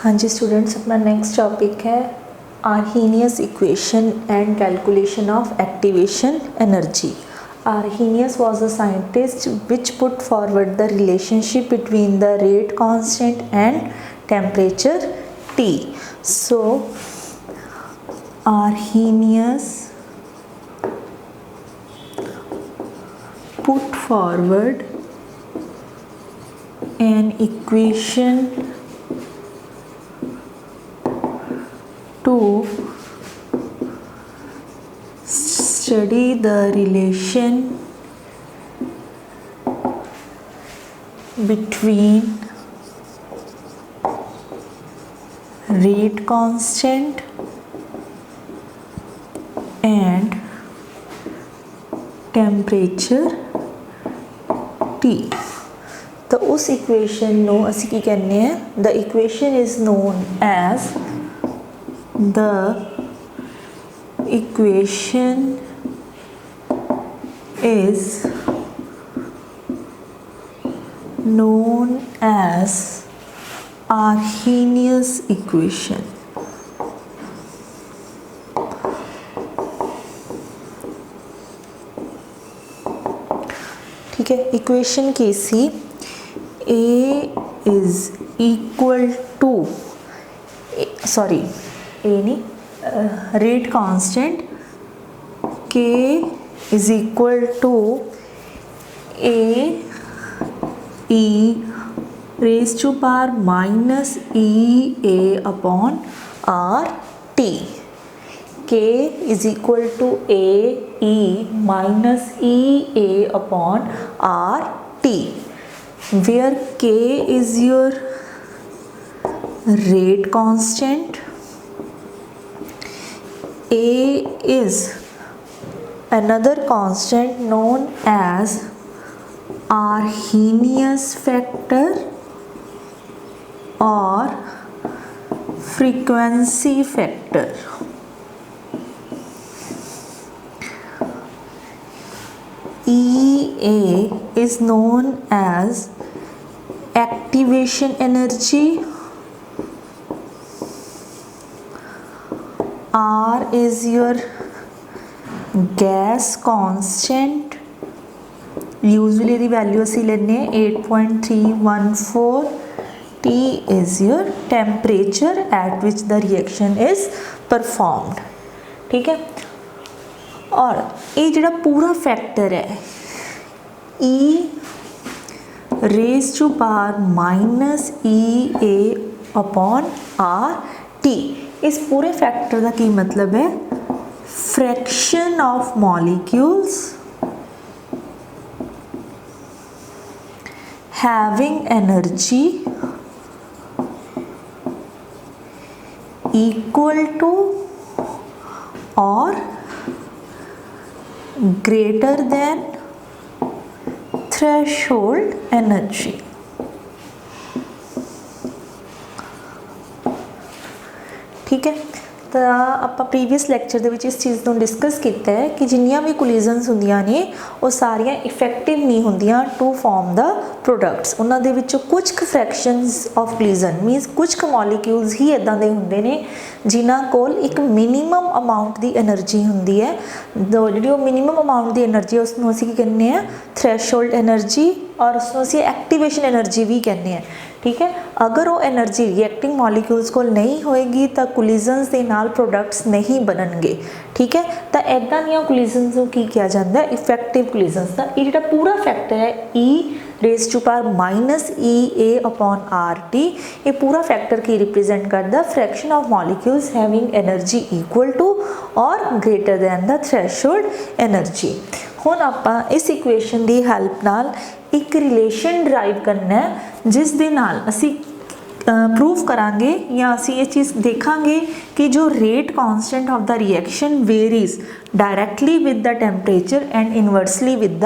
हाँ जी स्टूडेंट्स, अपना next topic है Arrhenius equation and calculation of activation energy. Arrhenius was a scientist which put forward the relationship between the rate constant and temperature T. So Arrhenius put forward an equation to study the relation between rate constant and temperature T. तो उस equation ਨੂੰ ਅਸੀਂ ਕੀ ਕਹਿੰਦੇ ਆ, the equation is known as the equation is known as Arrhenius equation. ठीक है, equation की सी A is equal to sorry A नहीं rate constant K is equal to A E raised to power minus E A upon R T. K is equal to A E minus E A upon R T, where K is your rate constant, A is another constant known as Arrhenius factor or frequency factor. EA is known as activation energy, R is your gas constant, usually the value ਅਸੀਂ ਲੈਣੇ 8.314. T is your temperature at which the reaction is performed. ठीक है, और ये ਜਿਹੜਾ पूरा factor है E raised to power minus E A upon R T, इस पूरे फैक्टर का की मतलब है fraction of molecules having energy equal to or greater than threshold energy. ठीक है, तो ਆਪਾਂ प्रीवियस ਲੈਕਚਰ ਦੇ ਵਿੱਚ ਇਸ ਚੀਜ਼ ਨੂੰ ਡਿਸਕਸ ਕੀਤਾ ਹੈ ਕਿ ਜਿੰਨੀਆਂ ਵੀ ਕੋਲੀਜ਼ਨਸ ਹੁੰਦੀਆਂ ਨੇ ਉਹ ਸਾਰੀਆਂ ਇਫੈਕਟਿਵ ਨਹੀਂ ਹੁੰਦੀਆਂ ਟੂ ਫਾਰਮ ਦਾ ਪ੍ਰੋਡਕਟਸ. ਉਹਨਾਂ ਦੇ ਵਿੱਚੋਂ ਕੁਝ ਕੁ ਫ੍ਰੈਕਸ਼ਨਸ ਆਫ ਕੋਲੀਜ਼ਨ ਮੀਨਸ ਕੁਝ ਕੁ ਮੋਲੀਕਿਊਲਸ ਹੀ ਇੱਦਾਂ ਦੇ ਹੁੰਦੇ ਨੇ ਜਿਨ੍ਹਾਂ ਕੋਲ ਇੱਕ ਮਿਨੀਮਮ ਅਮਾਊਂਟ ਦੀ એનર્ਜੀ ਹੁੰਦੀ ਹੈ. ਜਿਹੜੀ ਉਹ ਮਿਨੀਮਮ ਅਮਾਊਂਟ ਦੀ એનર્ਜੀ ਉਸ ਨੂੰ ਅਸੀਂ ਕੀ ਕਹਿੰਦੇ ਆ, ਥ੍ਰੈਸ਼ਹੋਲਡ એનર્ਜੀ, ਔਰ ਉਸ ਨੂੰ ਅਸੀਂ ਐਕਟੀਵੇਸ਼ਨ એનર્ਜੀ ਵੀ ਕਹਿੰਦੇ ਆ. ठीक है, अगर वो एनर्जी रिएक्टिंग मॉलिक्यूल्स को नहीं होएगी तो कोलिजन्स के नाल प्रोडक्ट्स नहीं बननगे. ठीक है, तो इदां दी कोलिजन्स को की किया जाता है इफेक्टिव कोलिजन्स का. ये जो पूरा फैक्टर है E raise to power minus E A upon R T, ये पूरा फैक्टर की रिप्रेजेंट करता fraction of molecules having energy equal to और greater than the threshold energy. हुण आपां इस इक्वेशन की हेल्प नाल एक रिलेशन ड्राइव करना है जिस दे नाल असी प्रूव करांगे या असी ये चीज़ देखांगे कि जो rate constant of the reaction varies directly with the temperature and inversely with the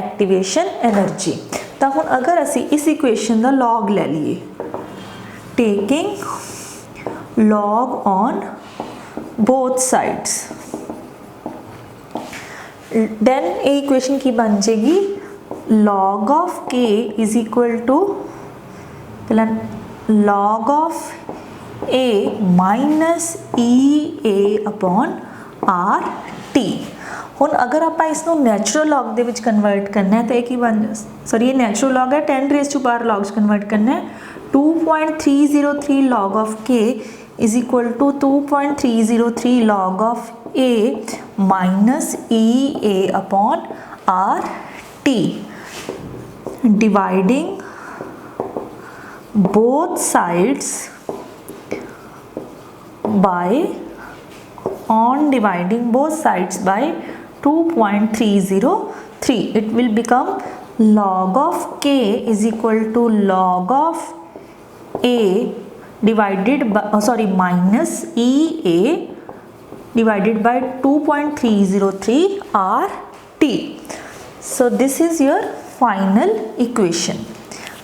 activation energy. तो हुण अगर असी इस इक्वेशन का लॉग ले लीए, taking log on both sides, then ये इक्वेशन की बन जाएगी log of k is equal to log of A minus E A upon R T. हुण अगर आप इसनों नैचुरल लॉग दे विच कन्वर्ट करना है तो एक ही बन सॉरी ये नैचुरल लॉग है 10 raise to power log convert करना है 2.303 log of k is equal to 2.303 log of a minus e a upon r t, dividing both sides by dividing both sides by 2.303 it will become log of k is equal to log of a divided by minus e a divided by 2.303 r t. So this is your final equation.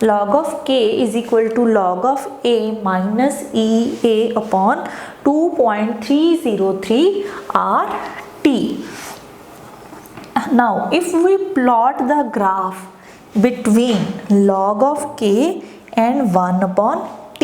Log of k is equal to log of a minus e a upon 2.303 r t. Now if we plot the graph between log of k and 1 upon t,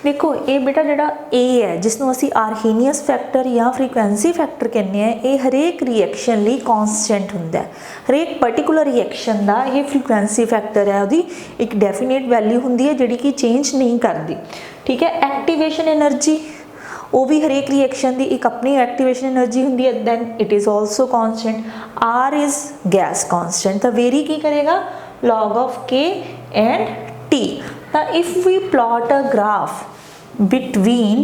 देखो ये बेटा जोड़ा ए है जिसनों असी Arrhenius factor या frequency factor कहने हैं ये हरेक रिएक्शन लिए कॉन्स्टेंट होंदा है। हरेक पर्टिकुलर रिएक्शन का ये फ्रीक्वेंसी फैक्टर है उसकी एक डेफिनेट वैल्यू होंदी है जिहड़ी कि चेंज नहीं करती। ठीक है, एक्टिवेशन एनर्जी वो भी हरेक रिएक्शन की एक अपनी एक्टिवेशन एनर्जी होंदी है, then it is also constant. R is gas constant, तो वेरी की करेगा log of K and T. Now if we plot a graph between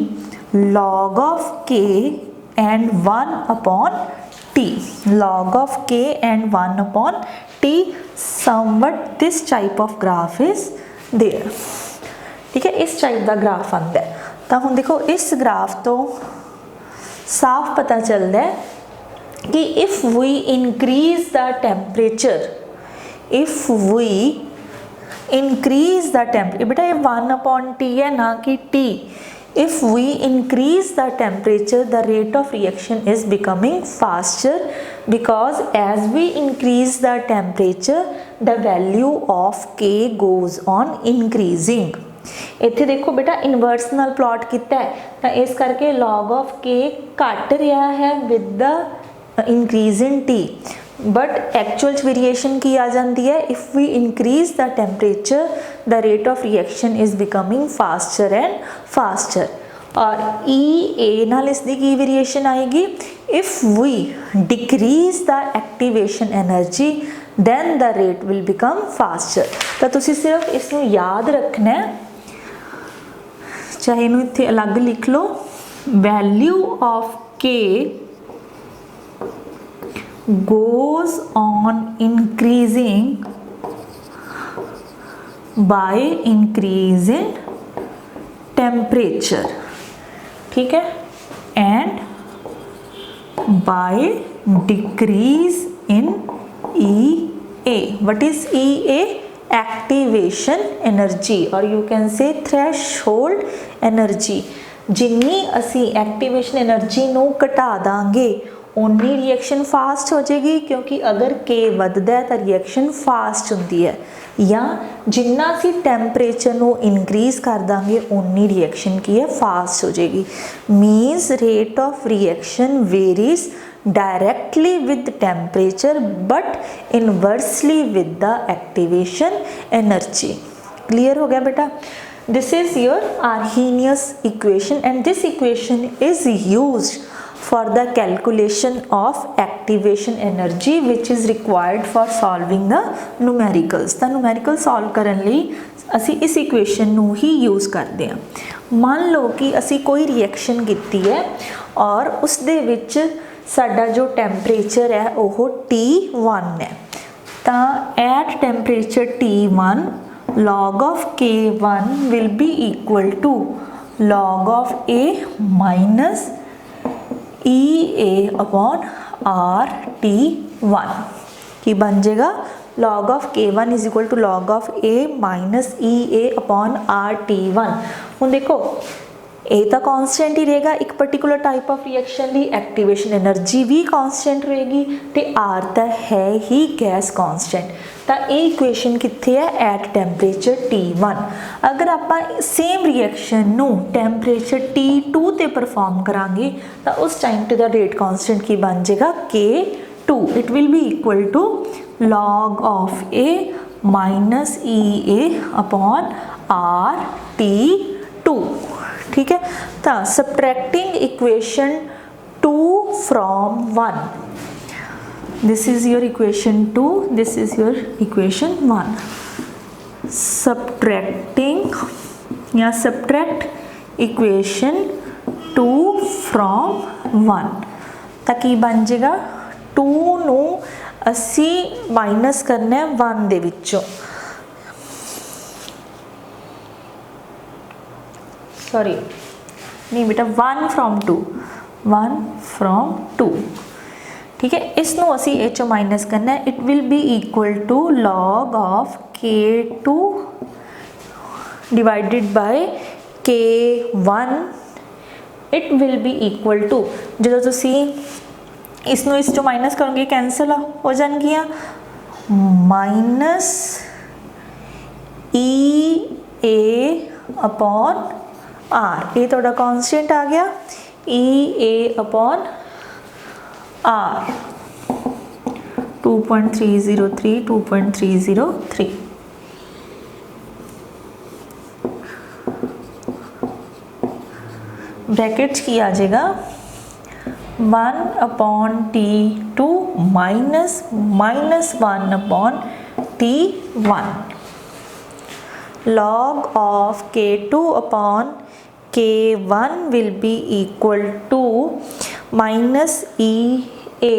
log of k and 1 upon t, log of k and 1 upon t, somewhat this type of graph is there। ठीक है, इस type का graph आता है। तो हम देखो इस ग्राफ तो साफ पता चलता है कि if we increase the temperature, if we increase the temperature, बेटा ये 1 upon t है ना कि t, if we increase the temperature the rate of reaction is becoming faster because as we increase the temperature the value of k goes on increasing। इत्थे देखो बेटा inverse नाल plot किया है तो इस करके log of k घट रहा है with the increase in t, but actual variation की आ जाती है if we increase the temperature the rate of reaction is becoming faster and faster. और ई ए नाल इसकी की वेरिएशन आएगी if we decrease the activation energy then the rate will become faster. तो तुसी सिर्फ इसनू याद रखना है, चाहे इनू इत्थे अलग लिख लो, वैल्यू ऑफ के goes on increasing by increase in temperature, ठीक है, and by decrease in EA। what is EA? activation energy or you can say threshold energy। जिन्नी असी एक्टिवेशन एनर्जी नू घटा दांगे उन्नी रिएक्शन फास्ट हो जाएगी, क्योंकि अगर के वधदा है तो रिएक्शन फास्ट होंदी है, या जिन्ना सी टैंपरेचर नू इनक्रीज कर देंगे उन्नी रिएक्शन की है फास्ट हो जाएगी। Means rate of reaction varies directly with temperature but inversely with the activation energy. Clear हो गया बेटा? This is your Arrhenius equation and this equation is used for the calculation of activation energy which is required for solving the numericals। तो numerical solve करने ਲਈ ਅਸੀਂ इस equation ਨੂੰ ही use ਕਰਦੇ ਹਾਂ। मान लो कि ਅਸੀਂ कोई reaction ਕੀਤੀ है और उस दे विच साडा जो temperature है वो T1 है, तो at temperature T1 log of K1 will be equal to log of A minus E A upon R T one की बन जाएगा log of K1 is equal to log of A minus E A upon R T one. हूँ देखो A तो constant ही रहेगा, एक particular type of reaction दी एक्टिवेशन एनर्जी भी कांस्टेंट रहेगी ते आर तो है ही गैस कांस्टेंट। तो ये इक्वेशन कित्थे है एट टैंपरेचर T1। अगर आप सेम रिएक्शन नू टैंपरेचर T2 ते परफॉर्म करांगे तो उस टाइम ते दा रेट कांस्टेंट की बन जाएगा K2। It will be equal to log of A minus EA upon RT2। ठीक है, तो subtracting equation 2 from 1, this is your equation 2, this is your equation 1। Subtracting या सब्ट्रैक्ट इक्वेशन 2 फ्रॉम 1 तो की बन जाएगा 2 नू असी माइनस करना है 1 दे विचों, सॉरी नहीं बेटा 1 फ्रॉम 2, 1 फ्रॉम 2। ठीक है, इसनों असी ए चो माइनस करना है। It will be equal to log of K2 divided by K1। It will be equal to जो तुसी इसनों इस चो माइनस करोगे कैंसल हो जाएगियां माइनस EA अपॉन R। ये थोड़ा कांस्टेंट आ गया EA अपॉन R 2.303 2.303। ब्रैकेट्स की आ जाएगा 1 upon T2 minus 1 upon T1। log of K2 upon K1 will be equal to minus EA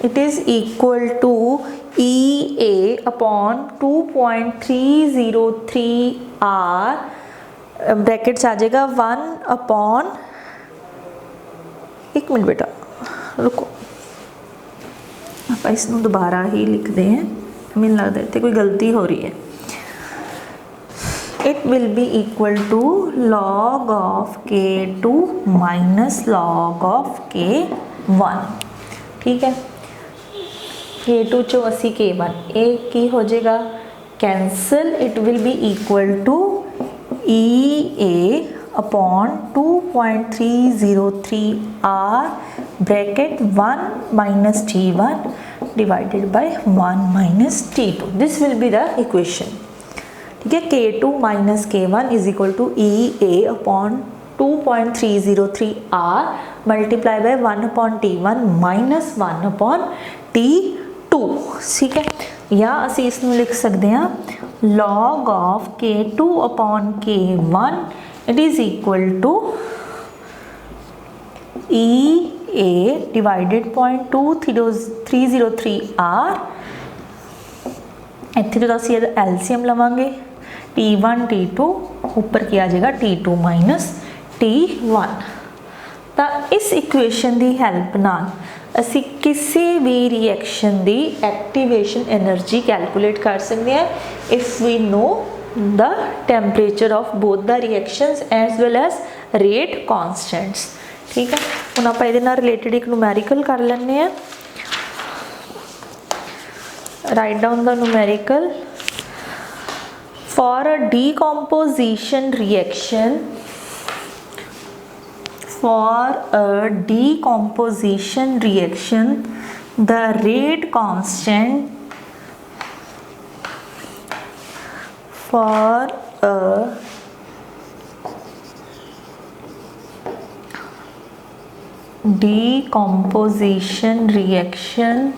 it is equal to EA upon 2.303 R brackets आ जाएगा 1 upon, एक minute बेटा रुको आप इसनों दोबारा ही लिखते हैं, मैंने लगता है कोई गलती हो रही है। It will be equal to log of K2 minus log of K1। ठीक है, K2 चो असी K1 एक की हो जाएगा cancel. It will be equal to EA upon 2.303 R bracket 1 minus T1 divided by 1 minus T2। This will be the equation. ठीक है, K2 minus K1 is equal to EA upon 2.303 R multiply by 1 upon T1 minus 1 upon T2। ठीक है, या असी इसमें लिख सकते हैं log of K2 upon K1 it is equal to EA divided 0.2303 R। इत्थे जो असीं एलसीएम लवांगे T1 T2 ऊपर की आ जाएगा T2 माइनस T1। तो इस इक्वेशन की हेल्प नाल असी किसी भी रिएक्शन की एक्टिवेशन एनर्जी कैलकुलेट कर सकते हैं if we know the temperature of both the reactions as well as rate constants. ठीक है, हुण आपां इहदे नाल रिलेटेड एक न्यूमेरिकल कर लैंदे हैं। Write down the numerical for a decomposition reaction. For a decomposition reaction, the rate constant for a decomposition reaction,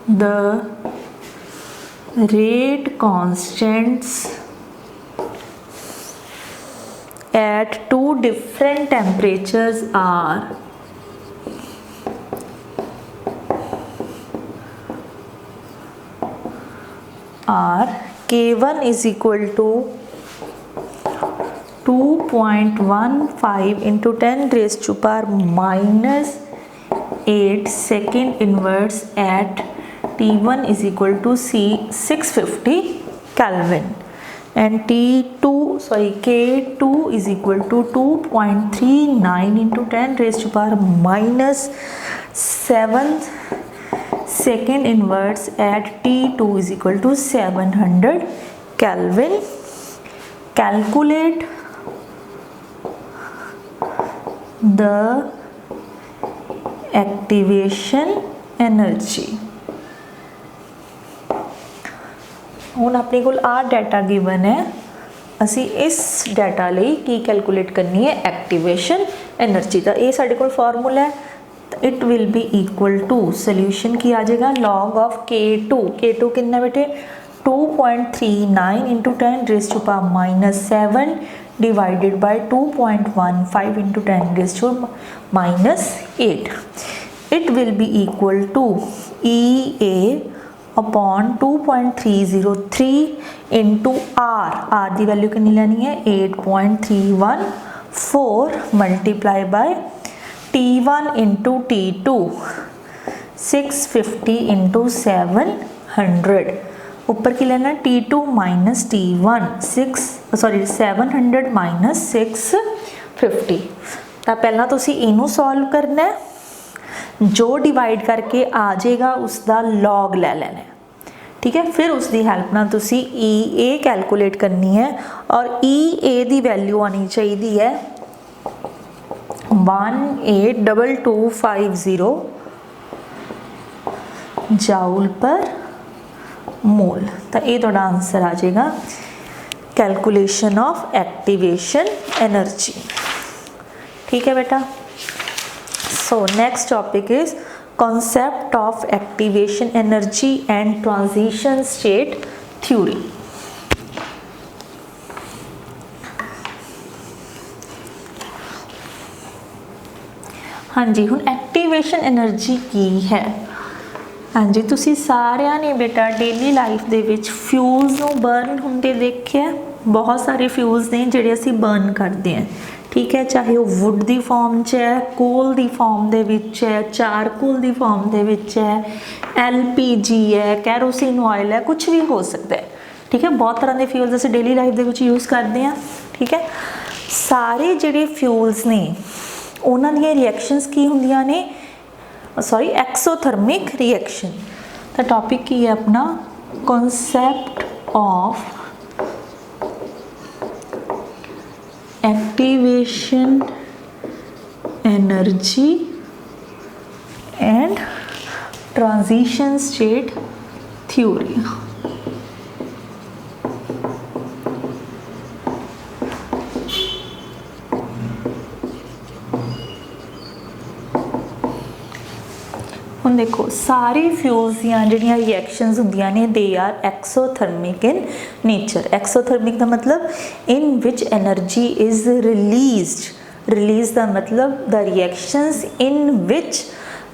the rate constants at two different temperatures are K1 is equal to 2.15 into 10 raised to power minus 8 second inverse at T1 is equal to 650 Kelvin and K2 is equal to 2.39 into 10 raised to power minus 7 second inverse at T2 is equal to 700 Kelvin. Calculate the activation energy. ਹੁਣ ਆਪਣੇ ਕੋਲ ਆ data given ਹੈ, ਅਸੀਂ ਇਸ data ਲਈ ਕੀ calculate ਕਰਨੀ ਹੈ, ਐਕਟੀਵੇਸ਼ਨ એનર્ਜੀ ਦਾ। ਇਹ ਸਾਡੇ ਕੋਲ ਫਾਰਮੂਲਾ ਹੈ, it will be equal to solution ਕੀ ਆ ਜਾਏਗਾ log of K2 ਕਿੰਨਾ ਬੇਟੇ 2.39 into 10 raised to power minus 7 divided by 2.15 into 10 raised to minus 8. It will be equal to EA upon 2.303 into R the value ਕਿੰਨੀ ਲੈਣੀ ਹੈ 8.314 multiply by T1 into T2 650 into 700 ऊपर की लेना T2 minus T1 700 minus 650 ਤਾਂ ਪਹਿਲਾਂ ਤੁਸੀਂ ਇਹਨੂੰ ਸੋਲਵ ਕਰਨਾ ਹੈ, जो डिवाइड करके आ जाएगा उसका लॉग ले लेना है, ठीक है। फिर उसकी हेल्प नाल तुसी EA कैलकुलेट करनी है और EA की वैल्यू आनी चाहिए है 182250 जाउल पर मोल। तो ये तुहाडा आंसर आ जाएगा कैलकुलेशन ऑफ एक्टिवेशन एनर्जी, ठीक है बेटा। So next topic is concept of activation energy and transition state theory. हाँ जी, हुण एक्टिवेशन एनर्जी की है। हाँ जी, तुसी सारिਆਂ ने बेटा डेली लाइफ दे विच फ्यूल्स नूं बर्न हुंदे देखिया, बहुत सारे फ्यूल्स ने जिहड़े असीं बर्न करते हैं, ठीक है। चाहे वो वुड की फॉर्म च है, कोल की फॉर्म दे विच है, चारकोल की फॉर्म दे विच है, LPG है, कैरोसिन ऑयल है, कुछ भी हो सकता है, ठीक है। बहुत तरह के फ्यूल्स असीं डेली लाइफ दे विच यूज़ करते हैं, ठीक है। सारे जिहड़े फ्यूल्स ने उन्हां दीयां रिएक्शनस की हुंदियां ने, सॉरी एक्सोथर्मिक रिएक्शन। तो टॉपिक की है अपना concept of activation energy and transition state theory. हुण देखो सारी फ्यूल्स दियां जिहड़ियां रिएक्शनस हुंदियां ने they are exothermic in nature. Exothermic का मतलब in which energy is release का मतलब the reactions in which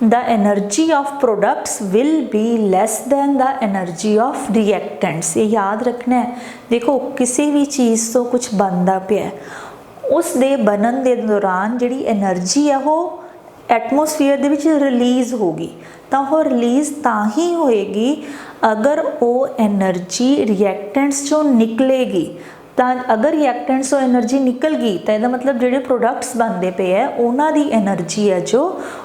the energy of products will be less than the energy of reactants. ये याद रखना है। देखो किसी भी चीज़ तो कुछ बनता पिया, उस दे बनन दे दौरान जिहड़ी एनर्जी है वो एटमोसफेयर दे विच रिलीज़ होगी, तो वो रिलीज़ तां ही होएगी अगर वो एनर्जी रिएक्टेंट्स चों निकलेगी। तो अगर रिएक्टेंट्स चों एनर्जी निकल गई तो इसका मतलब जिहड़े प्रोडक्ट्स बनते पे है उन्हां दी एनर्जी है जो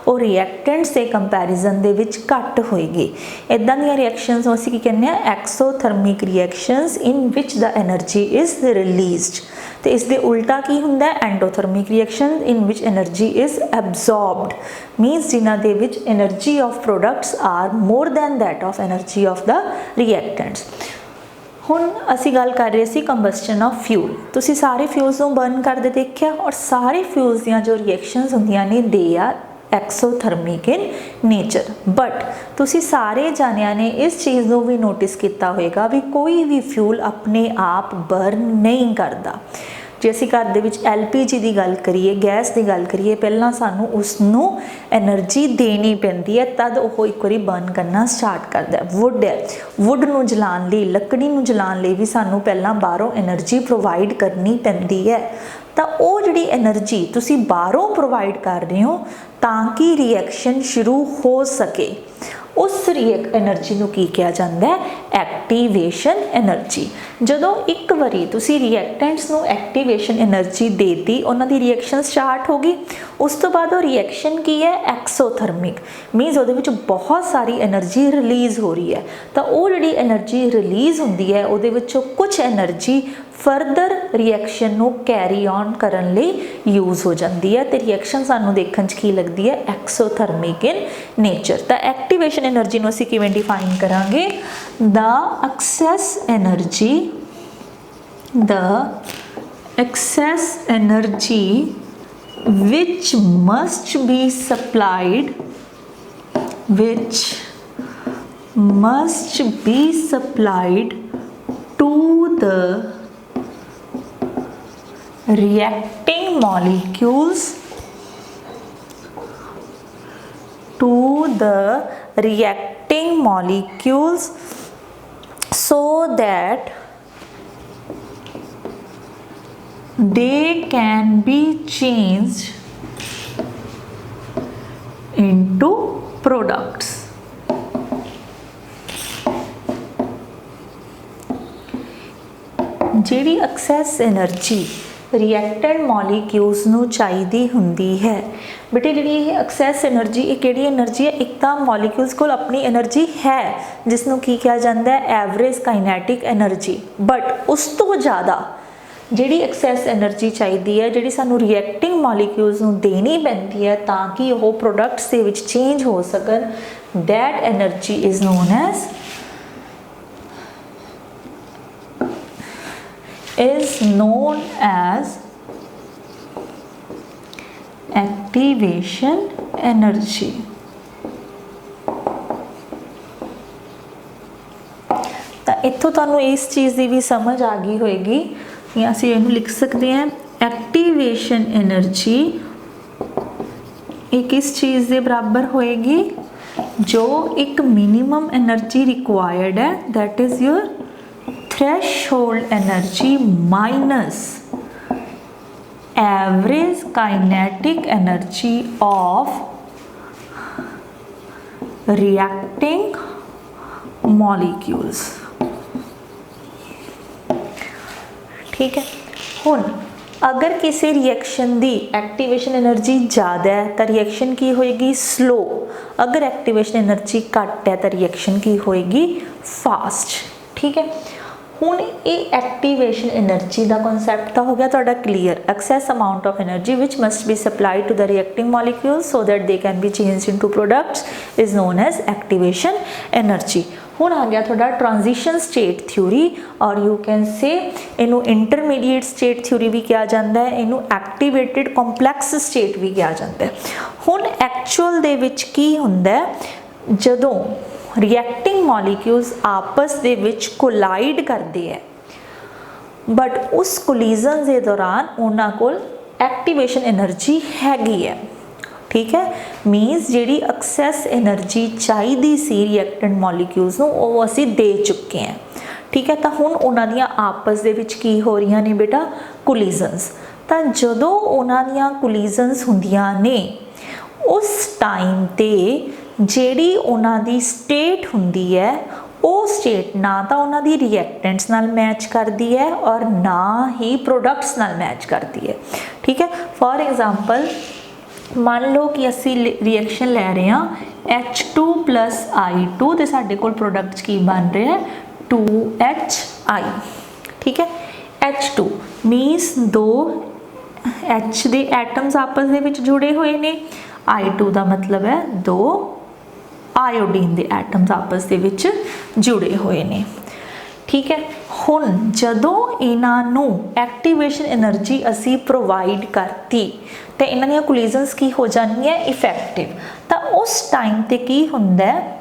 वो रिएक्टेंट्स के कंपैरिजन दे विच घट होएगी। इदां दी रिएक्शनस नूं असीं की कहने आ exothermic reactions in which the energy is released. तो इसके उल्टा की हुंदा है endothermic reaction in which energy is absorbed, means जिन्हां दे विच energy of products are more than that of energy of the reactants. हुण असी गल कर रहे सी कंबस्टन ऑफ फ्यूल। तुसी सारे फ्यूल्स नूं बर्न करदे देखिया और सारे फ्यूल्स दियां जो रिएक्शनस हुंदियां ने they are exothermic in nature. But तुसी सारे जानिया ने इस चीज़ को भी नोटिस किया होगा भी कोई भी फ्यूल अपने आप बर्न नहीं करता। जे असी घर दे विच LPG की गल करिए, गैस की गल करिए, पहला सानू उसनों एनर्जी देनी पैंदी है तद वो एक बारी बर्न करना स्टार्ट करता है। वुड है, वुड नूं जलाण लई, लकड़ी नूं जलाण लई भी सानू पहला बाहरों एनर्जी प्रोवाइड करनी पैंदी है। तो वो जिहड़ी एनर्जी तुसी बाहरों प्रोवाइड कर रहे हो ताकि रिएक्शन शुरू हो सके, उस एनर्जी नूं की कहा जाता है, एक्टिवेशन एनर्जी। जदों एक बारी तुसी रिएक्टेंट्स नूं एक्टिवेशन एनर्जी देती, उन्हां दी रिएक्शन स्टार्ट हो गई, उस तो बाद वो रिएक्शन की है एक्सोथर्मिक, मीनस उहदे विच बहुत सारी एनर्जी रिलीज़ हो रही है। तो वो जिहड़ी एनर्जी रिलीज़ हुंदी है उहदे विचों कुछ एनर्जी फरदर रिएक्शन नूं कैरी ऑन करन लई यूज़ हो जाती है, तो रिएक्शन सानूं देखण च की लगती है एक्सोथर्मिक इन नेचर। तो एक्टिवेशन एनर्जी नूं असीं किवें डिफाइन करांगे, the excess energy which must be supplied to the reacting molecules so that they can be changed into products। जिहड़ी एक्सैस एनर्जी रिएक्टेंट मॉलीक्यूल्स नूं चाहीदी हुंदी है, बेटे जिहड़ी ये एक्सैस एनर्जी ये किहड़ी एनर्जी है, एक तो मॉलीक्यूल्स कोल अपनी एनर्जी है जिसनूं की कहा जाता है एवरेज काइनैटिक एनर्जी, बट उस तो ज़्यादा जिहड़ी एक्सैस एनर्जी चाहिदी है, जिहड़ी सानू रिएक्टिंग मॉलीक्यूल्स नूं देनी पैंदी है ताकि वो प्रोडक्ट्स दे विच चेंज हो सकन, that energy is known as activation energy. तो इत्थों तुहानूं इस चीज़ की भी समझ आ गई होएगी, या असीं इहनूं लिख सकते हैं एक्टिवेशन एनर्जी एक किस चीज़ के बराबर होएगी, जो एक मिनिमम एनर्जी रिक्वायर्ड है, that is your threshold energy minus average kinetic energy of reacting molecules. ठीक है, हुण अगर किसी रिएक्शन की एक्टिवेशन एनर्जी ज़्यादा है तो रिएक्शन की होएगी स्लो, अगर एक्टिवेशन एनर्जी घट है तो रिएक्शन की होएगी फास्ट। ठीक है, हुण ये एक्टिवेशन एनर्जी का कॉन्सैप्ट तो हो गया तुहाडा clear, excess amount of energy which must be supplied to the reacting molecules so that they can be changed into products is known as activation energy. हुण आ गया थोड़ा ट्रांजिशन स्टेट थ्योरी, और यू कैन से इनू intermediate state theory भी कहा जाता है, इनू एक्टिवेटेड कॉम्पलैक्स स्टेट भी कहा जाता है। हुण एक्चुअल दे विच की हुंदा है, जदों रिएक्टिंग मॉलिक्यूल्स आपस दे विच कोलाइड करते हैं, बट उस कोलिजन के दौरान उन्हां कोल एक्टिवेशन एनर्जी हैगी है। ठीक है, मीनस जिहड़ी एक्सैस एनर्जी चाहिदी सी रिएक्टेंट मॉलिक्यूल्स नूं वो असीं दे चुके हैं। ठीक है, तो हुण उन्हां दियां आपस दे विच की हो रही ने बेटा, कोलिजन्स। तो जदों उन्हां दियां कोलिजन्स हुंदियां ने उस टाइम ते जिहड़ी उन्हां दी स्टेट हुंदी है, वो स्टेट ना तो उन्हां दी रिएक्टेंट्स नाल मैच करती है और ना ही प्रोडक्ट्स नाल मैच करती है। ठीक है, फॉर एग्जाम्पल मान लो कि असी रिएक्शन लै रहे हैं H2 + I2 तो साडे कोल प्रोडक्ट्स की बन रहे हैं 2HI। ठीक है, H2 मीनस दो H दे एटम्स आपस दे विच जुड़े हुए ने, I2 का मतलब है दो आयोडीन के एटम्स आपस दे विच जुड़े हुए ने। ठीक है, हुण जदों इन्हां नूं एक्टिवेशन एनर्जी असी प्रोवाइड करती तो इन्हां दियां कोलिजन्स की हो जाणगियां इफेक्टिव। तो उस टाइम ते की हुंदा है,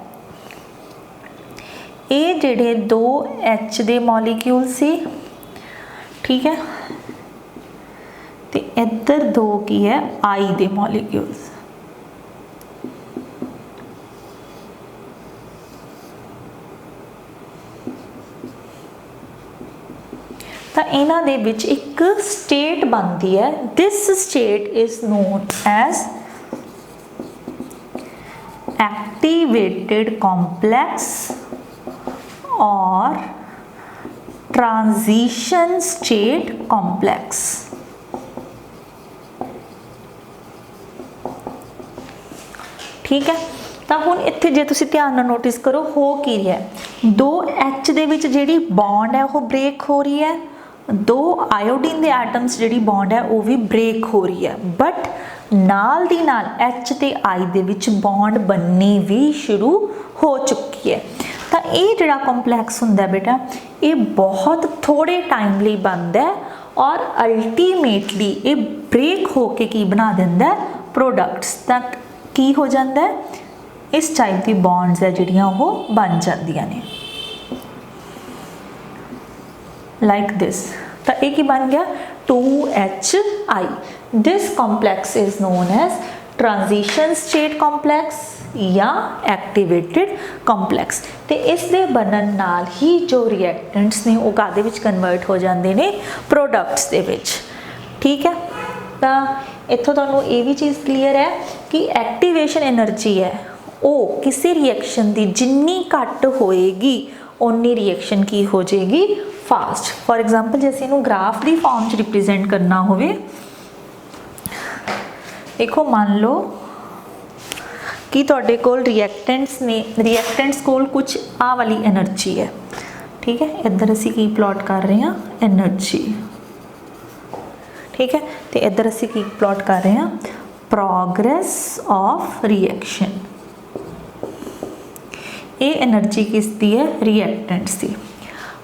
ये जिहड़े दो H दे मॉलिक्यूल सी, ठीक है, तो इधर दो की है I दे मॉलिक्यूल्स। तो इन्हां दे विच एक स्टेट बनती है, this state is known as activated complex और ट्रांजिशन स्टेट कॉम्प्लेक्स। ठीक है, तो हुण इत्थे जे तुसीं ध्यान नाल नोटिस करो हो की रहा है, 2H दे विच जिहड़ी बॉन्ड है वो ब्रेक हो रही है, 2 आयोडीन दे एटम्स जिहड़ी बॉन्ड है वो भी ब्रेक हो रही है, बट नाल दी नाल H ते I दे विच बॉन्ड बननी भी शुरू हो चुकी है। तो ये जिहड़ा कॉम्पलैक्स हुंदा बेटा ये बहुत थोड़े टाइम लई बनदा है और अल्टीमेटली ये ब्रेक होके की बना दिंदा है प्रोडक्ट्स। तक की हो जाता है, इस टाइप की बॉन्ड्स है जिहड़ियां वो बन जांदियां ने लाइक दिस। तो ये की बन गया 2HI। This complex is known as transition state complex या एक्टिवेटेड कॉम्प्लेक्स। तो इस दे बनन नाल ही जो रिएक्टेंट्स ने वो कादे विच कन्वर्ट हो जाते हैं प्रोडक्ट्स दे विच। ठीक है, तो इत्थों तुहानूं ये भी चीज़ क्लीयर है कि एक्टिवेशन एनर्जी है वो किसी रिएक्शन की जिन्नी घट होएगी उन्नी रिएक्शन की हो जाएगी फास्ट। फॉर एग्जाम्पल जे असीं इहनूं ग्राफ की फॉर्म च रिप्रेजेंट करना होवे, देखो मान लो कि तुहाडे कोल रिएक्टेंट्स ने, रिएक्टेंट्स कोल कुछ आ वाली एनर्जी है। ठीक है, इधर असीं की प्लॉट कर रहे हैं एनर्जी। ठीक है, तो इधर असीं की प्लॉट कर रहे हैं प्रोग्रेस ऑफ रिएक्शन। ये एनर्जी किसदी है, रिएक्टेंट्स दी,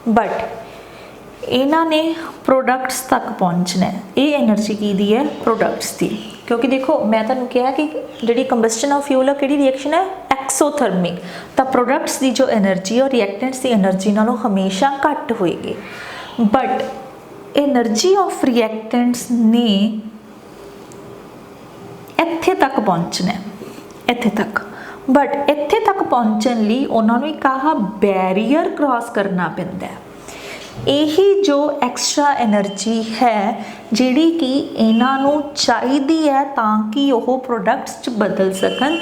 बट इन्हां ने प्रोडक्ट्स तक पहुँचना है, ये एनर्जी की दी है प्रोडक्ट्स दी। क्योंकि देखो मैं तुहानूं कहा कि जिहड़ी कंबस्टन ऑफ फ्यूल है किहड़ी रिएक्शन है, एक्सोथर्मिक। तो प्रोडक्ट्स की जो एनर्जी और रिएक्टेंट्स की एनर्जी नालों हमेशा घट होएगी, बट एनर्जी ऑफ रिएक्टेंट्स ने इत्थे तक पहुँचना है, इत्थे तक, बट इत्थे तक पहुँचण लई उन्होंने कहा बैरीयर क्रॉस करना पैंदा है। यही जो एक्सट्रा एनर्जी है जिहड़ी कि इन्हां नूं चाहीदी है ताकि वो प्रोडक्ट्स च बदल सकन,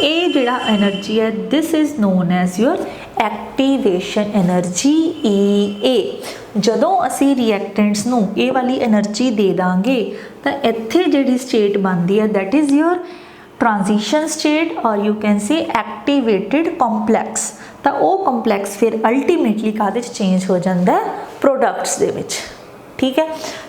ये जिहड़ा एनर्जी है this is known as your activation energy EA। जदों असी रिएक्टेंट्स नूं ये वाली एनर्जी दे दांगे तो इत्थे जिहड़ी स्टेट बनती है that is your transition state और you can say activated complex. तो वो कॉम्पलैक्स फिर अल्टीमेटली काहदे च चेंज हो जाता है, प्रोडक्ट्स दे विच। ठीक है,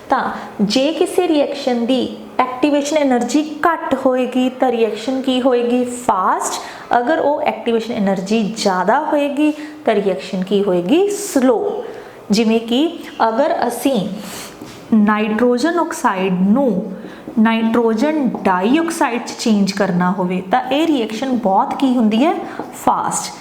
तो जे किसी रिएक्शन की एक्टिवेशन एनर्जी घट होएगी तो रिएक्शन की होएगी फास्ट, अगर वो एक्टिवेशन एनर्जी ज़्यादा होएगी तो रिएक्शन की होएगी स्लो। जिमें कि अगर असी नाइट्रोजन ऑक्साइड नूं नाइट्रोजन डाईऑक्साइड चेंज करना होवे तो ये रिएक्शन बहुत की हुंदी है फास्ट।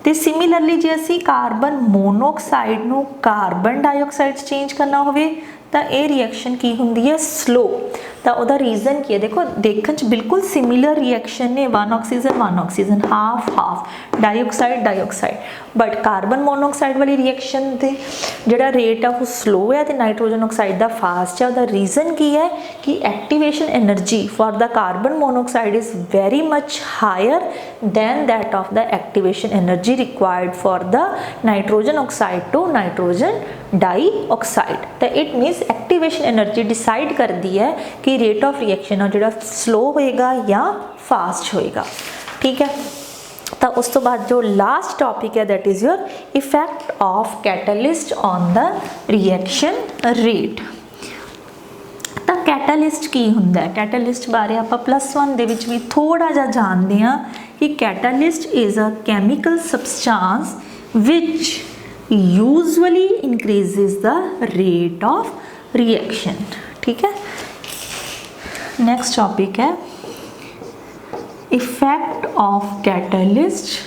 तो सिमिलरली जे असी कार्बन मोनोऑक्साइड नूं कार्बन डाईऑक्साइड चेंज करना होवे तो ये रिएक्शन की हुंदी है स्लो। तो उहदा रीजन की है, देखो देखण च बिल्कुल सिमिलर रिएक्शन ने, 1 oxygen half half dioxide dioxide, but carbon monoxide वाली रिएक्शन के जिहड़ा रेट है वो स्लो है तो नाइट्रोजन ऑक्साइड का फास्ट है। उहदा रीजन की है कि activation energy for the carbon monoxide is very much higher than that of the activation energy required for the nitrogen oxide to nitrogen dioxide. तो it means activation energy decide करती है कि rate of reaction है जो slow होएगा या fast होएगा। ठीक है, तो उस तो बाद जो लास्ट टॉपिक है that is your effect of catalyst on the reaction rate. तो कैटलिस्ट की हुंदा है, कैटलिस्ट बारे आप +1 दे विच भी थोड़ा जा जानते हैं कि catalyst is a chemical substance which usually increases the rate of reaction. ठीक है, नेक्स्ट टॉपिक है effect of catalyst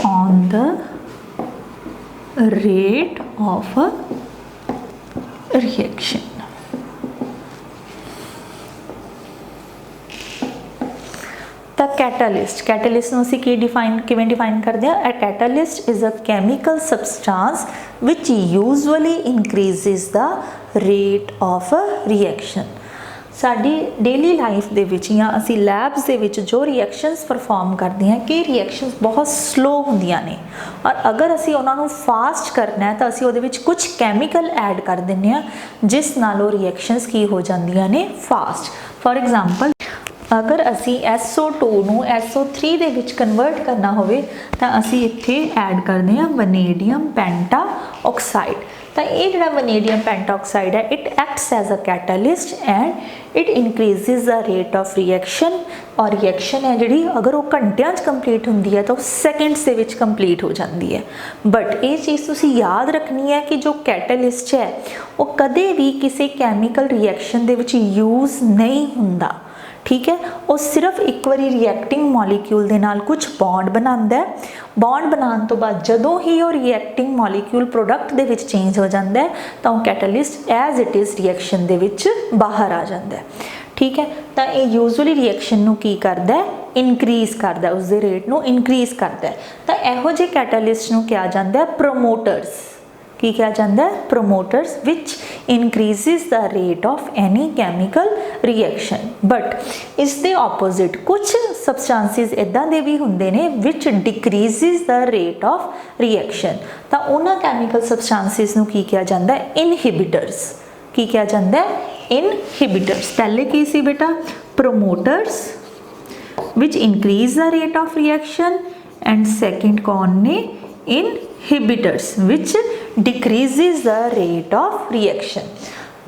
on the rate of a reaction. तो कैटलिस्ट नूं असीं किवें डिफाइन करते हैं, a catalyst is a chemical substance which usually increases the rate of a reaction. ਸਾਡੀ ਡੇਲੀ ਲਾਈਫ ਦੇ ਵਿੱਚ ਜਾਂ ਅਸੀਂ ਲੈਬਸ ਦੇ ਵਿੱਚ ਜੋ ਰਿਐਕਸ਼ਨਸ ਪਰਫਾਰਮ ਕਰਦੇ ਹਾਂ ਕਿ ਰਿਐਕਸ਼ਨਸ ਬਹੁਤ ਸਲੋ ਹੁੰਦੀਆਂ ਨੇ ਔਰ ਅਗਰ ਅਸੀਂ ਉਹਨਾਂ ਨੂੰ ਫਾਸਟ ਕਰਨਾ ਹੈ ਤਾਂ ਅਸੀਂ ਉਹਦੇ ਵਿੱਚ ਕੁਝ ਕੈਮੀਕਲ ਐਡ ਕਰ ਦਿੰਦੇ ਹਾਂ ਜਿਸ ਨਾਲ ਉਹ ਰਿਐਕਸ਼ਨਸ ਕੀ ਹੋ ਜਾਂਦੀਆਂ ਨੇ ਫਾਸਟ। ਫॉर एग्जांपल अगर असी SO2 ਨੂੰ SO3 ਦੇ ਵਿੱਚ ਕਨਵਰਟ ਕਰਨਾ ਹੋਵੇ ਤਾਂ ਅਸੀਂ ਇੱਥੇ ਐਡ ਕਰਦੇ ਹਾਂ ਵਨੇਡੀਅਮ ਪੈਂਟਾ ਆਕਸਾਈਡ। ਤਾਂ ਇਹ ਜਿਹੜਾ ਵਨੇਡੀਅਮ ਪੈਂਟਾ ਆਕਸਾਈਡ ਹੈ it acts as a catalyst and it increases the rate of reaction ਔਰ ਰਿਐਕਸ਼ਨ ਹੈ ਜਿਹੜੀ ਅਗਰ ਉਹ ਘੰਟਿਆਂ 'ਚ ਕੰਪਲੀਟ ਹੁੰਦੀ ਹੈ ਤਾਂ ਉਹ ਸੈਕਿੰਡਸ ਦੇ ਵਿੱਚ ਕੰਪਲੀਟ ਹੋ ਜਾਂਦੀ ਹੈ। ਬਟ ਇਹ ਚੀਜ਼ ਤੁਸੀਂ ਯਾਦ ਰੱਖਣੀ ਹੈ ਕਿ ਜੋ ਕੈਟਾਲਿਸਟ ਹੈ ਉਹ ਕਦੇ ਵੀ ਕਿਸੇ ਕੈਮੀਕਲ ਰਿਐਕਸ਼ਨ ਦੇ ਵਿੱਚ ਯੂਜ਼ ਨਹੀਂ ਹੁੰਦਾ। ठीक है, वो सिर्फ एक बारी रिएक्टिंग मॉलिक्यूल दे नाल कुछ बॉन्ड बनाता है। बॉन्ड बनाने तो बाद जदों ही वो रिएक्टिंग मॉलिक्यूल प्रोडक्ट दे विच चेंज हो जाता है तो catalyst as it is reaction दे विच बाहर आ जाता है। ठीक है, तो ये यूजुअली रिएक्शन नू की करता है इनक्रीज़ करता है, उसके रेट नू इनक्रीज़ करता है। तो इहो जे कैटलिस्ट नू कहा जाता है प्रमोटर्स। की कहा जाता है promoters which increases the rate of any chemical reaction. But इस दे ऑपोजिट कुछ सबस्टांसिस इदां दे भी हुंदे ने विच decreases the rate of reaction. तो उन्हां कैमिकल सबस्टांसिस नू की कहा जाता है इनहिबिटर्स। की कहा जाता है इनहिबिटर्स। पहले की सी बेटा promoters which increase the rate of reaction and second कौन ने inhibitors which decreases the rate of reaction.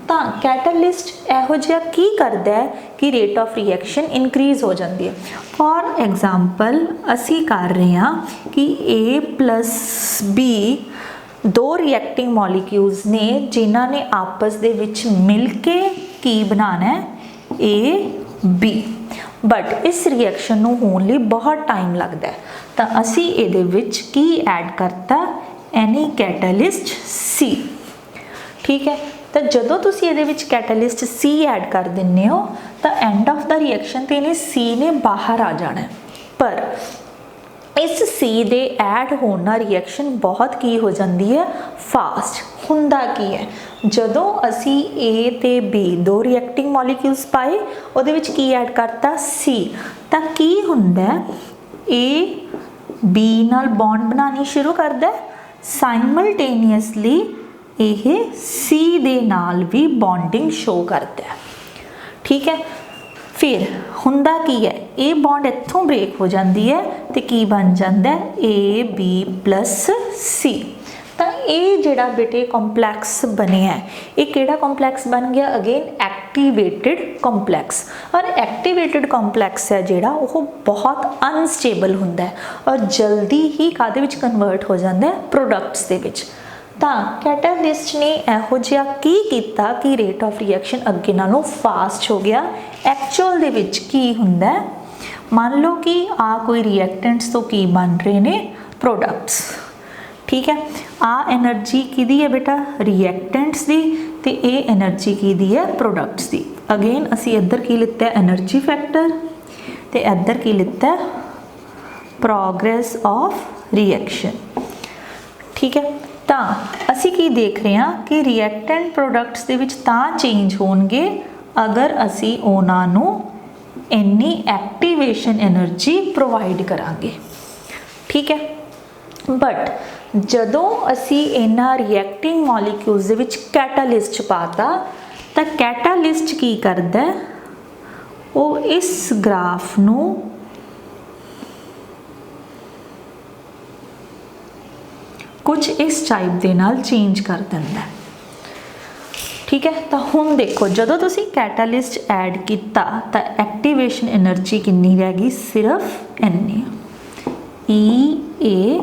तो कैटलिस्ट इहो जिहा की करता है कि रेट ऑफ रिएक्शन इनक्रीज़ हो जाती है। फॉर एग्जाम्पल असी कर रहे हैं कि A+B दो रिएक्टिंग मॉलिक्यूल्स ने जिन्हां ने आपस दे विच मिल के की बनाना है AB। बट इस रिएक्शन नूं होण लई बहुत टाइम लगता है तो असी इहदे विच की ऐड करता एनी कैटलिस्ट C। ठीक है, तो जदों तुसी इहदे विच कैटलिस्ट C ऐड कर दिंदे हो तो एंड ऑफ द रिएक्शन ते इहने C ने बाहर आ जाना है। पर इस C दे ऐड होने नाल रिएक्शन बहुत की हो जाती है फास्ट। हुंदा की है जदों असी A ते B दो रिएक्टिंग मॉलिक्यूल्स पाए उहदे विच की ऐड करता C तां की हुंदा A B नाल बॉन्ड बनानी शुरू करदा है साइमल्टेनियसली यह C दे नाल भी बॉन्डिंग शो करता है। ठीक है, फिर हुंदा की है ये बॉन्ड इत्थों ब्रेक हो जाती है तो की बन जाता है AB+C। तो ये जिहड़ा बेटे कॉम्पलैक्स बनिया है ये किहड़ा कॉम्पलैक्स बन गया अगेन एक्टिवेटेड कॉम्पलैक्स। और एक्टिवेटेड कॉम्पलैक्स है जिहड़ा वो बहुत अनस्टेबल हुंदा है और जल्दी ही काहदे विच कन्वर्ट हो जाता है प्रोडक्ट्स दे विच। तो कैटलिस्ट ने इहो जिहा की कीता कि रेट ऑफ रिएक्शन अगे नालों फास्ट हो गया। एक्चुअल दे विच की हुंदा है मान लो कि आ कोई रिएक्टेंट्स तो की बन रहे ने प्रोडक्ट्स। ठीक है, आ एनर्जी किहदी है बेटा रिएक्टेंट्स दी ते ये एनर्जी किहदी है प्रोडक्ट्स दी। अगेन असी इधर की लिता है एनर्जी फैक्टर ते इधर की लिता है प्रोग्रेस ऑफ रिएक्शन। ठीक है, तो असी की देख रहे हैं कि रिएक्टेंट प्रोडक्ट्स दे विच तां चेंज होणगे अगर असी उन्हां नूं इन्नी एक्टिवेशन एनर्जी प्रोवाइड करांगे। ठीक है, बट जदों असी इन्हां रिएक्टिंग मॉलिक्यूल्स दे विच कैटालिस्ट पाता तो कैटालिस्ट की करदा है वो इस ग्राफ नूं कुछ इस टाइप दे नाल चेंज कर दिंदा है। ठीक है, तो हुण देखो जदों तुसी कैटालिस्ट ऐड किया तो एक्टिवेशन एनर्जी कितनी रह गई सिर्फ इन्नी EA'।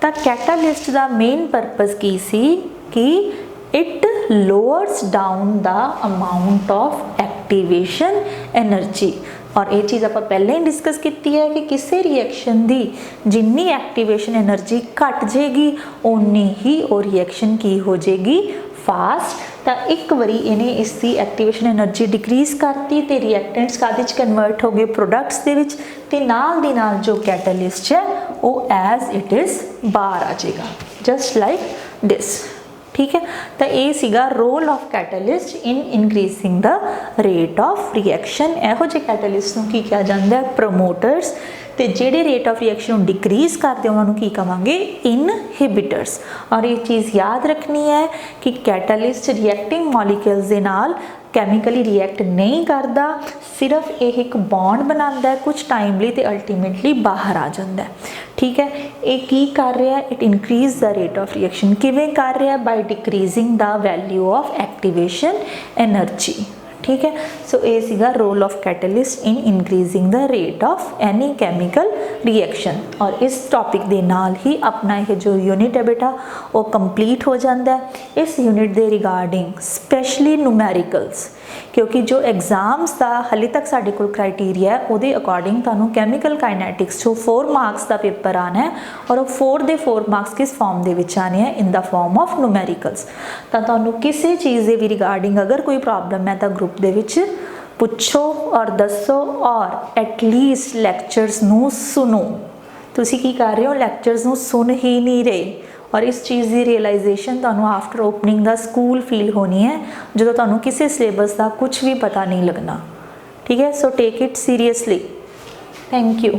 तो कैटालिस्ट का मेन परपज़ की सी कि it lowers down the amount of activation energy. और ये चीज़ आप पहले ही डिस्कस की है कि किसी रिएक्शन की जिन्नी एक्टिवेशन एनर्जी घट जाएगी उन्नी ही वो रिएक्शन की हो जाएगी फास्ट। तो एक बारी इन्हें इसकी एक्टिवेशन एनर्जी डिक्रीज़ करती तो रिएक्टेंट्स काहदे च कन्वर्ट हो गए प्रोडक्ट्स दे विच ते नाल दी नाल जो कैटलिस्ट है वो एज इट इज़ बाहर आ जाएगा जस्ट लाइक दिस। ठीक है। तो ये सीगा role of catalyst in increasing the rate of reaction. ਇਹੋ ਜਿਹੇ कैटलिस्ट ਨੂੰ ਕੀ ਕਿਹਾ ਜਾਂਦਾ ਹੈ? ਪ੍ਰੋਮੋਟਰਸ। ਤੇ ਜਿਹੜੇ रेट ऑफ रिएक्शन ਨੂੰ डिक्रीज करते ਉਹਨਾਂ ਨੂੰ ਕੀ ਕਵਾਂਗੇ? ਇਨਹਿਬਿਟਰਸ। और ये चीज़ याद रखनी है कि कैटलिस्ट रिएक्टिंग मॉलिक्यूल्स ਦੇ ਨਾਲ कैमिकली रिएक्ट नहीं करता, सिर्फ ये एक बॉन्ड बनाता है कुछ टाइम लिए तो अल्टीमेटली बाहर आ जाता है। ठीक है, ये की कर रहा है? It increase the rate of reaction. किवें कर रहा है? By decreasing the value of activation energy. ठीक है, सो ये सीगा role of catalyst in increasing the rate of any chemical reaction. और इस टॉपिक के नाल ही अपना यह जो यूनिट है बेटा वो कंप्लीट हो जाता है। इस यूनिट के रिगार्डिंग स्पैशली न्यूमैरिकल्स, क्योंकि जो एग्जाम्स का हाले तक साढ़े को क्राइटेरिया है वो अकॉर्डिंग तुहानू कैमिकल काइनैटिक्स जो 4 मार्क्स का पेपर आना है और वो 4 दे 4 मार्क्स किस फॉर्म के विच आने हैं? In the form of numericals. तो तुहानू किसी चीज़ के भी रिगार्डिंग अगर कोई प्रॉब्लम है तो ग्रुप दे विच पुछो और दसो, और एटलीस्ट लैक्चरस नू सुनो। तुसी की कर रहे हो? लैक्चरस नू सुन ही नहीं रहे। और इस चीज़ की रियलाइजेशन तुहानू after opening the school feel होनी है जो तुहानू किसी सिलेबस का कुछ भी पता नहीं लगना। ठीक है, so take it seriously. Thank you.